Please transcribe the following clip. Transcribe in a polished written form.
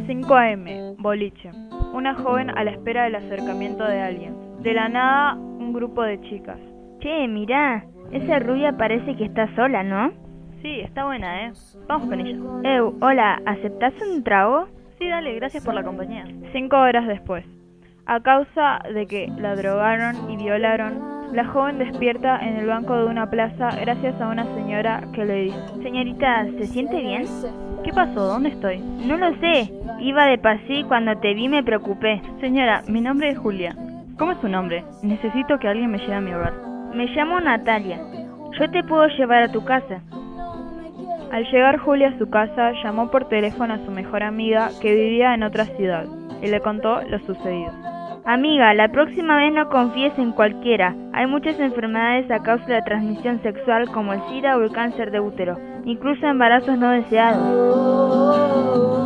5 AM, boliche. Una joven a la espera del acercamiento de alguien. De la nada, un grupo de chicas. Che, mirá, esa rubia parece que está sola, ¿no? Sí, está buena, Vamos con ella. Hola, ¿aceptás un trago? Sí, dale, gracias por la compañía. 5 horas después. A causa de que la drogaron y violaron, la joven despierta en el banco de una plaza gracias a una señora que le dice: Señorita, ¿se siente bien? ¿Qué pasó? ¿Dónde estoy? No lo sé, iba de paseo y cuando te vi me preocupé. Señora, mi nombre es Julia. ¿Cómo es su nombre? Necesito que alguien me lleve a mi hogar. Me llamo Natalia. Yo te puedo llevar a tu casa. Al llegar Julia a su casa, llamó por teléfono a su mejor amiga que vivía en otra ciudad y le contó lo sucedido. Amiga, la próxima vez no confíes en cualquiera. Hay muchas enfermedades a causa de transmisión sexual como el SIDA o el cáncer de útero, incluso embarazos no deseados.